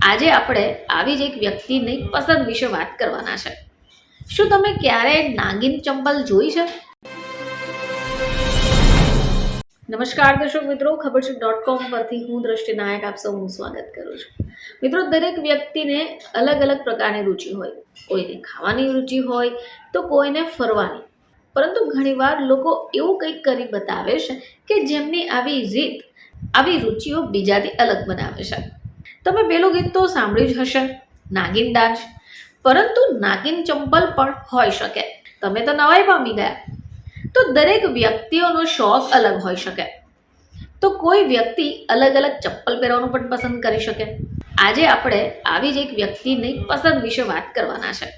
આજે આપણે આવી જ એક વ્યક્તિની પસંદ વિશે વાત કરવાના છે. શું તમે ક્યારેય નાગિન ચંપલ જોઈ છે? નમસ્કાર દર્શક મિત્રો, ખબરછટ.com પરથી હું દ્રષ્ટિ નાયક આપ સૌનું સ્વાગત કરું છું. મિત્રો, દરેક વ્યક્તિને અલગ અલગ પ્રકારની રુચિ હોય. કોઈને ખાવાની રુચિ હોય તો કોઈને ફરવાની. પરંતુ ઘણીવાર લોકો એવું કંઈક કરી બતાવે છે કે જેમની આવી રીત, આવી રુચિઓ બીજાથી અલગ બનાવે છે. તમે પેલું ગીત તો સાંભળ્યું જ હશે, નાગિન ડાન્સ. પરંતુ નાગિન ચંપલ પણ હોઈ શકે. તમે તો નવાઈ પામી ગયા. તો દરેક વ્યક્તિઓનો શોખ અલગ હોઈ શકે. તો કોઈ વ્યક્તિ અલગ અલગ ચપ્પલ પહેરવાનું પણ પસંદ કરી શકે. આજે આપણે આવી જ એક વ્યક્તિની પસંદ વિશે વાત કરવાના છે.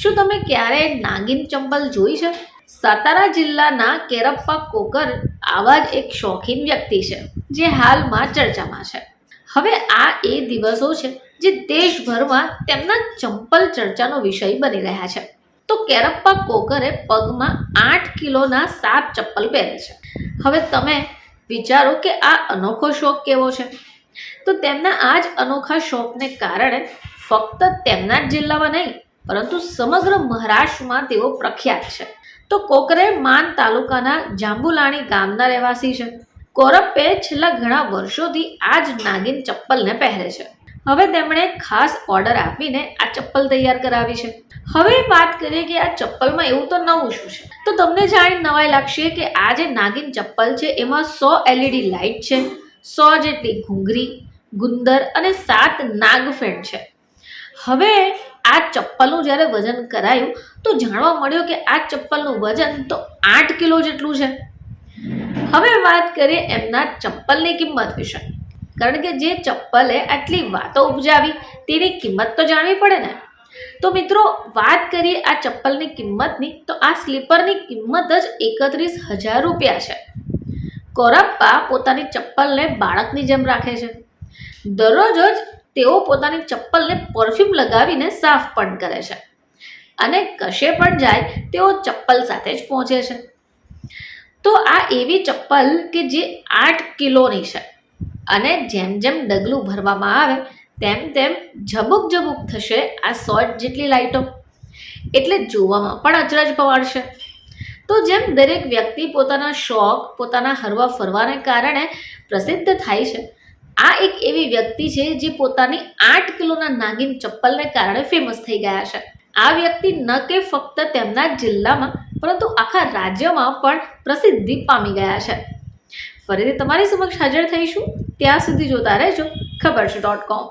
શું તમે ક્યારેય નાગિન ચંપલ જોઈ છે? સાતારા જિલ્લાના કેરપ્પા કોકર આવા જ એક શોખીન વ્યક્તિ છે જે હાલમાં ચર્ચામાં છે. હવે આ એ દિવસો છે જે દેશભરમાં તેમના ચંપલ ચર્ચાનો વિષય બની રહ્યા છે. તો કેરપ્પા કોકરે પગમાં 8 કિલોના 7 ચપ્પલ પહેરે છે. હવે તમે વિચારો કે આ અનોખો શોખ કેવો છે. તો તેમના આ જ અનોખા શોખને કારણે ફક્ત તેમના જ જિલ્લામાં નહીં પરંતુ સમગ્ર મહારાષ્ટ્રમાં તેઓ પ્રખ્યાત છે. તો કોકરે માન તાલુકાના જાંબુલાણી ગામના રહેવાસી છે. કોરપ્પે છેલ્લા ઘણા વર્ષોથી આ જ નાગિન ચપ્પલને પહેરે છે. હવે તેમણે ખાસ ઓર્ડર આપીને આ ચપ્પલ તૈયાર કરાવી છે. હવે વાત કરીએ કે આ ચપ્પલમાં એવું તો નવું શું છે. તો તમને જાણી નવાઈ લાગશે કે આ જે નાગિન ચપ્પલ છે એમાં 100 LED લાઇટ છે, 100 જેટલી ઘૂંઘરી, ગુંદર અને 7 નાગફેણ છે. હવે આ ચપ્પલનું જ્યારે વજન કરાયું તો જાણવા મળ્યું કે આ ચપ્પલનું વજન તો 8 કિલો જેટલું છે. હવે વાત કરીએ એમના ચપ્પલની કિંમત વિશે. કારણ કે જે ચપ્પલે આટલી વાતો ઉપજાવી તેની કિંમત તો જાણવી પડે ને. તો મિત્રો, વાત કરીએ આ ચપ્પલની કિંમતની, તો આ સ્લીપરની કિંમત જ 31,000 રૂપિયા છે. કોરપ્પા પોતાની ચપ્પલને બાળકની જેમ રાખે છે. દરરોજ જ તેઓ પોતાની ચપ્પલને પરફ્યુમ લગાવીને સાફ પણ કરે છે અને કશે પણ જાય તેઓ ચપ્પલ સાથે જ પહોંચે છે. તો આ એવી ચપ્પલ કે જે 8 કિલોની છે અને જેમ જેમ ડગલું ભરવામાં આવે તેમ તેમ ઝબુક ઝબુક થશે આ 100 જેટલી લાઇટો. એટલે જોવામાં પણ અચરજ પવાડશે. તો જેમ દરેક વ્યક્તિ પોતાના શોખ, પોતાના હરવા ફરવાને કારણે પ્રસિદ્ધ થાય છે, આ એક એવી વ્યક્તિ છે જે પોતાની 8 કિલોના નાગિન ચપ્પલને કારણે ફેમસ થઈ ગયા છે. આ વ્યક્તિ ન કે ફક્ત તેમના જિલ્લામાં પરંતુ આખા રાજ્યમાં પણ પ્રસિદ્ધિ પામી ગયા છે. ફરીથી તમારી સમક્ષ હાજર થઈશું. ત્યાં સુધી જોતા રહેજો ખબરછટ.com.